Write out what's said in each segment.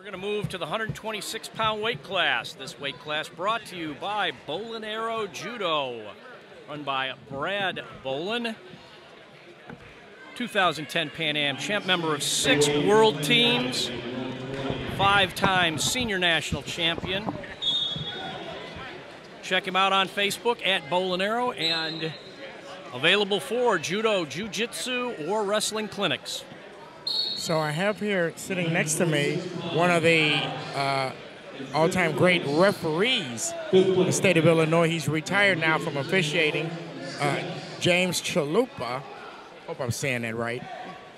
We're going to move to the 126-pound weight class. This weight class brought to you by Bolin Arrow Judo, run by Brad Bolin. 2010 Pan Am champ, member of 6 world teams, 5-time senior national champion. Check him out on Facebook at Bolin Arrow, and available for judo, jiu-jitsu, or wrestling clinics. So I have here sitting next to me one of the all-time great referees in the state of Illinois. He's retired now from officiating, James Chalupa. Hope I'm saying that right.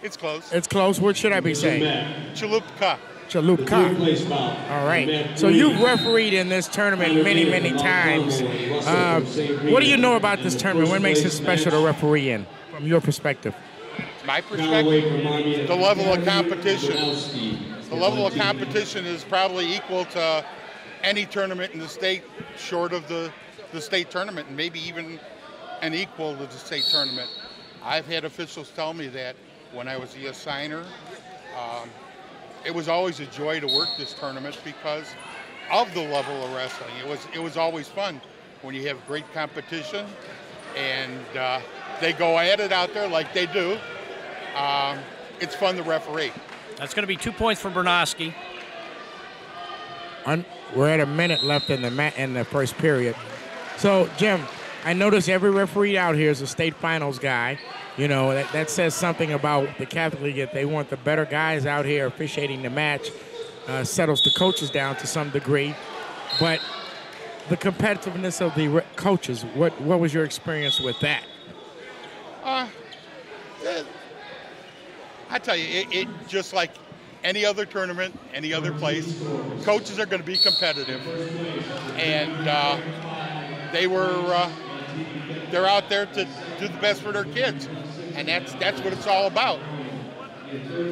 It's close. It's close. What should I be saying? Chalupka. Chalupka. All right. So you've refereed in this tournament many, many times. What do you know about this tournament? What makes it special to referee in, from your perspective? My perspective, the level of competition. The level of competition is probably equal to any tournament in the state, short of the state tournament, and maybe even an equal to the state tournament. I've had officials tell me that when I was the assigner. It was always a joy to work this tournament because of the level of wrestling. It was always fun when you have great competition and they go at it out there like they do. It's fun to referee. That's going to be 2 points for Burnoski. We're at a minute left in the first period. So, Jim, I notice every referee out here is a state finals guy. You know, that says something about the Catholic League. If they want the better guys out here officiating the match, settles the coaches down to some degree. But the competitiveness of the coaches, what was your experience with that? I tell you, it just like any other tournament, any other place, coaches are going to be competitive, and they're out there to do the best for their kids, and that's what it's all about.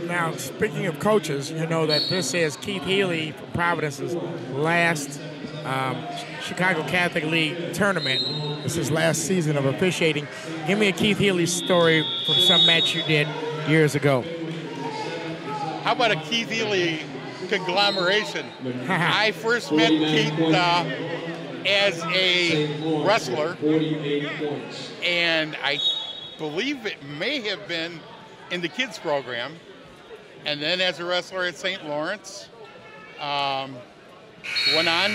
Now, speaking of coaches, you know that this is Keith Healy from Providence's last Chicago Catholic League tournament. This is his last season of officiating. Give me a Keith Healy story from some match you did years ago. How about a Keith Healy conglomeration? I first met Keith as a wrestler, and I believe it may have been in the kids program, and then as a wrestler at St. Lawrence. Went on,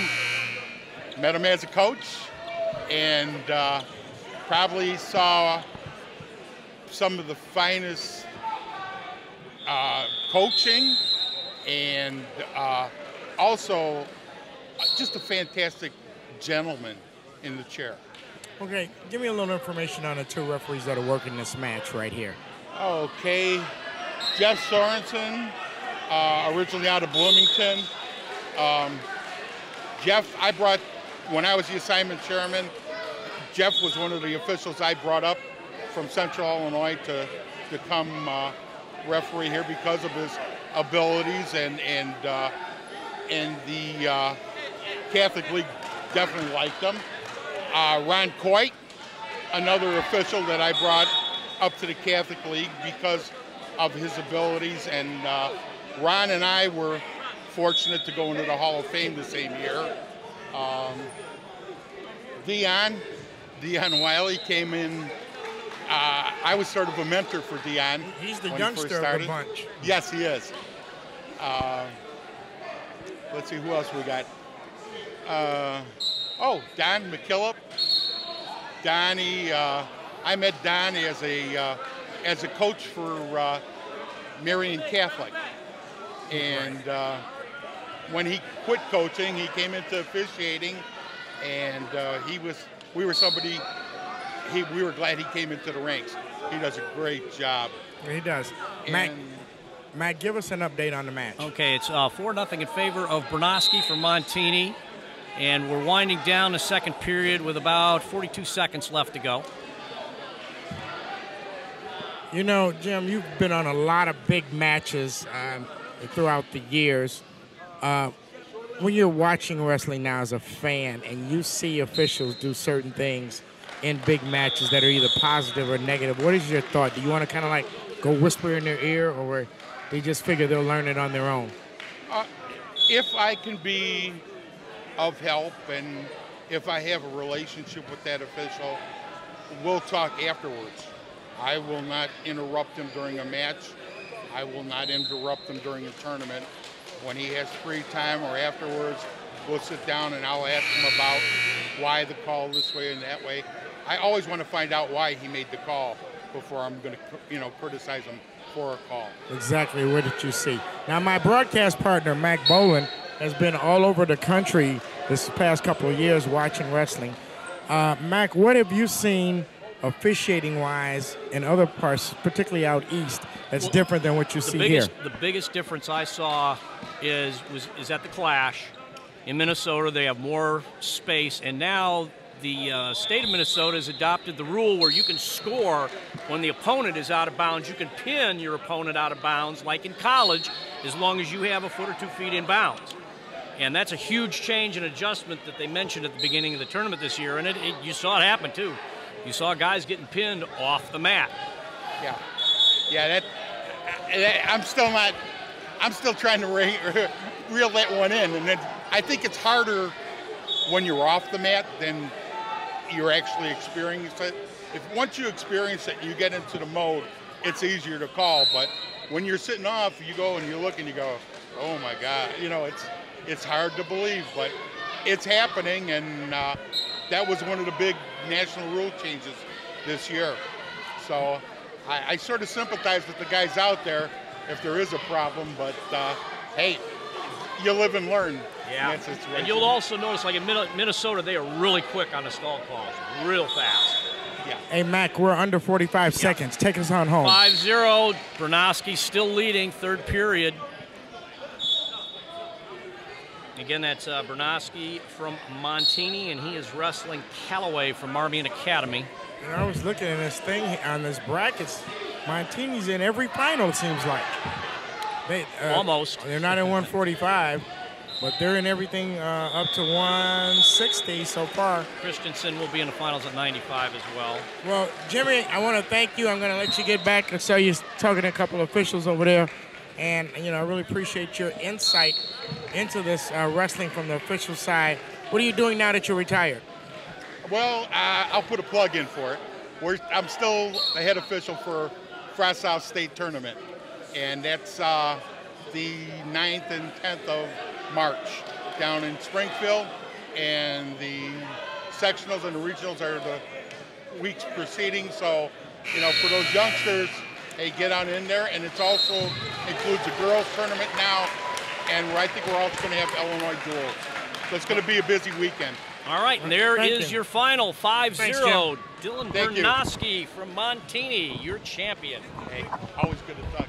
met him as a coach, and probably saw some of the finest coaching, and also just a fantastic gentleman in the chair. Okay, give me a little information on the 2 referees that are working this match right here. Okay, Jeff Sorensen, originally out of Bloomington. Jeff, I brought, when I was the assignment chairman, Jeff was one of the officials I brought up from Central Illinois to come referee here because of his abilities, and the Catholic League definitely liked him. Ron Coit, another official that I brought up to the Catholic League because of his abilities, and Ron and I were fortunate to go into the Hall of Fame the same year. Dion Wiley came in. I was sort of a mentor for Dion. He's the youngster of the bunch. Yes, he is. Let's see, who else we got? Don McKillop. Donnie, I met Don as a coach for Marmion Catholic, and when he quit coaching, he came into officiating, and we were glad he came into the ranks. He does a great job. He does. Matt, give us an update on the match. Okay, it's 4-0 in favor of Burnoski for Montini, and we're winding down the second period with about 42 seconds left to go. You know, Jim, you've been on a lot of big matches throughout the years. When you're watching wrestling now as a fan and you see officials do certain things in big matches that are either positive or negative, what is your thought? Do you want to kind of like go whisper in their ear, or they just figure they'll learn it on their own? If I can be of help and if I have a relationship with that official, we'll talk afterwards. I will not interrupt him during a match. I will not interrupt him during a tournament. When he has free time or afterwards, we'll sit down and I'll ask him about why the call this way and that way. I always want to find out why he made the call before I'm going to, criticize him for a call. Exactly. What did you see? Now, my broadcast partner, Mac Boland, has been all over the country this past couple of years watching wrestling. Mac, what have you seen officiating-wise in other parts, particularly out east, that's different than what you see here? The biggest difference I saw is at the Clash in Minnesota. They have more space, and now the state of Minnesota has adopted the rule where you can score when the opponent is out of bounds. You can pin your opponent out of bounds, like in college, as long as you have a foot or 2 feet in bounds. And that's a huge change and adjustment that they mentioned at the beginning of the tournament this year, and you saw it happen too. You saw guys getting pinned off the mat. Yeah. I'm still trying to reel that one in, and then I think it's harder when you're off the mat than you're actually experiencing it. Once you experience it, you get into the mode, it's easier to call. But when you're sitting off, you go and you look and you go, oh my God, it's hard to believe, but it's happening, and that was one of the big national rule changes this year. So I sort of sympathize with the guys out there if there is a problem, but hey, you live and learn. Yeah, and you'll also notice, like in Minnesota, they are really quick on the stall calls, real fast. Yeah. Hey, Mac, we're under 45 seconds. Take us on home. 5-0, Burnoski still leading, third period. Again, that's Burnoski from Montini, and he is wrestling Callaway from Marmion Academy. And I was looking at this thing on this brackets. Montini's in every final, it seems like. Almost. They're not in 145, but they're in everything up to 160 so far. Christensen will be in the finals at 95 as well. Well, Jimmy, I want to thank you. I'm going to let you get back. I saw you talking to a couple of officials over there. And, I really appreciate your insight into this wrestling from the official side. What are you doing now that you're retired? Well, I'll put a plug in for it. I'm still the head official for Frost South State Tournament, and that's the 9th and 10th of March down in Springfield, and the sectionals and the regionals are the weeks preceding. So, for those youngsters, hey, get on in there, and it's also includes a girls tournament now, and I think we're also going to have Illinois duels. So it's going to be a busy weekend. All right, and there is your final 5-0. Dylan Thank Burnoski from Montini, your champion. Hey, always good to talk.